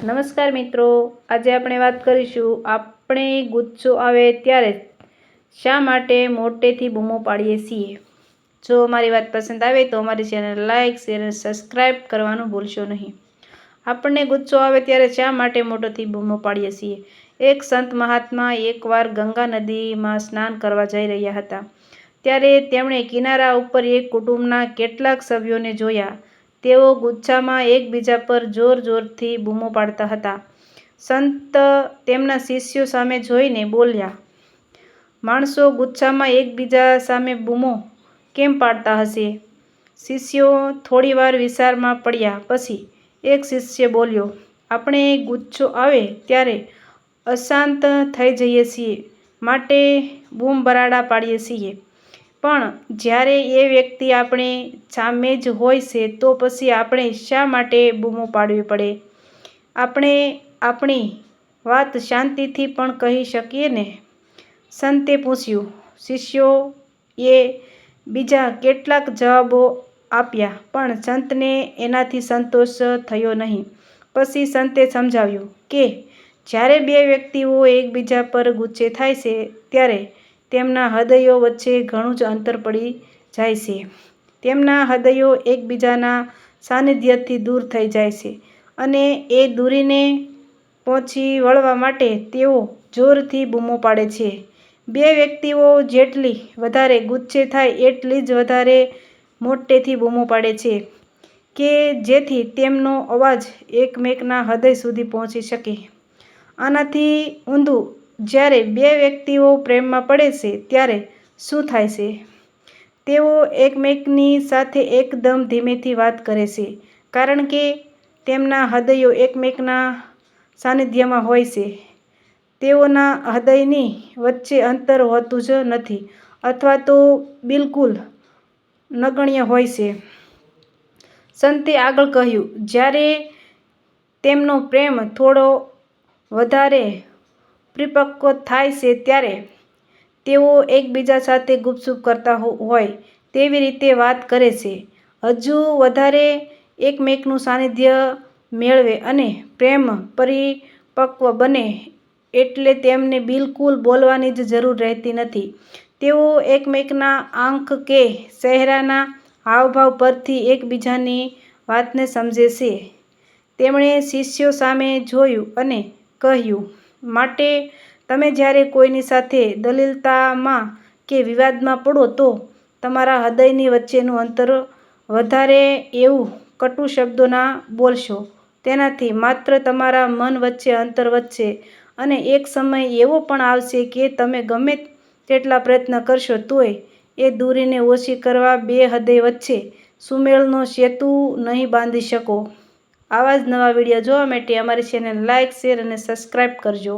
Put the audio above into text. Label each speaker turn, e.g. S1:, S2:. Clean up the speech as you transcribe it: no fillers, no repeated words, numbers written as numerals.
S1: નમસ્કાર મિત્રો, આજે આપણે વાત કરીશું આપણે ગુસ્સો આવે ત્યારે શા માટે મોટેથી બૂમો પાડીએ છીએ। જો મારી વાત પસંદ આવે તો અમારી ચેનલ લાઇક, શેર અને સબસ્ક્રાઈબ કરવાનું ભૂલશો નહીં। આપણને ગુસ્સો આવે ત્યારે શા માટે મોટેથી બૂમો પાડીએ છીએ। એક સંત મહાત્મા એકવાર ગંગા નદીમાં સ્નાન કરવા જઈ રહ્યા હતા। ત્યારે તેમણે કિનારા ઉપર એક કુટુંબના કેટલાક સભ્યોને જોયા। તેઓ ગુસ્સામાં એકબીજા પર જોર-જોરથી બૂમો પાડતા હતા। સંત તેમના શિષ્યો સામે જોઈને બોલ્યા, માણસો ગુસ્સામાં એકબીજા સામે બૂમો કેમ પાડતા હશે? શિષ્યો થોડીવાર વિચારમાં પડ્યા। પછી એક શિષ્ય બોલ્યો, આપણે ગુસ્સો આવે ત્યારે અશાંત થઈ જઈએ છીએ માટે બૂમ-બરાડા પાડીએ છીએ, પણ જ્યારે એ વ્યક્તિ આપણી સામે જ હોય છે તો પછી આપણે શા માટે બૂમો પાડવી પડે? આપણે આપણી વાત શાંતિથી પણ કહી શકીએ ને? સંતે પૂછ્યું। શિષ્યોએ બીજા કેટલાક જવાબો આપ્યા, પણ સંતને એનાથી સંતોષ થયો નહીં। પછી સંતે સમજાવ્યું કે જ્યારે બે વ્યક્તિઓ એકબીજા પર ગુસ્સે થાય છે ત્યારે તેમના હૃદયો વચ્ચે ઘણું જ અંતર પડી જાય છે। તેમના હૃદયો એકબીજાના સાનિધ્યથી દૂર થઈ જાય છે અને એ દૂરીને પહોંચી વળવા માટે તેઓ જોરથી બૂમો પાડે છે। બે વ્યક્તિઓ જેટલી વધારે ગુસ્સે થાય એટલી જ વધારે મોટેથી બૂમો પાડે છે કે જેથી તેમનો અવાજ એકમેકના હૃદય સુધી પહોંચી શકે। આનાથી ઊંધું, જ્યારે બે વ્યક્તિઓ પ્રેમમાં પડે છે ત્યારે શું થાય છે? તેઓ એકમેકની સાથે એકદમ ધીમેથી વાત કરે છે, કારણ કે તેમના હૃદયો એકમેકના સાનિધ્યમાં હોય છે। તેઓના હૃદયની વચ્ચે અંતર હોતું જ નથી અથવા તો બિલકુલ નગણ્ય હોય છે। સંતે આગળ કહ્યું, જ્યારે તેમનો પ્રેમ થોડો વધારે પરિપક્વ થાય છે ત્યારે તેઓ એકબીજા સાથે ગુપચુપ કરતા હોય તેવી રીતે વાત કરે છે। હજુ વધારે એકમેકનું સાનિધ્ય મેળવે અને પ્રેમ પરિપક્વ બને એટલે તેમને બિલકુલ બોલવાની જ જરૂર રહેતી નથી। તેઓ એકમેકના આંખ કે ચહેરાના હાવભાવ પરથી એકબીજાની વાતને સમજે છે। તેમણે શિષ્યો સામે જોયું અને કહ્યું, માટે તમે જ્યારે કોઈની સાથે દલીલતામાં કે વિવાદમાં પડો તો તમારા હૃદયની વચ્ચેનું અંતર વધારે એવું કટુ શબ્દો ના બોલશો। તેનાથી માત્ર તમારા મન વચ્ચે અંતર વધશે અને એક સમય એવો પણ આવશે કે તમે ગમે તેટલા પ્રયત્ન કરશો તોય એ દૂરીને ઓછી કરવા બે હૃદય વચ્ચે સુમેળનો સેતુ નહીં બાંધી શકો। આવા જ નવા વિડીયો જોવા માટે અમારી ચેનલ લાઇક, શેર અને સબસ્ક્રાઈબ કરજો।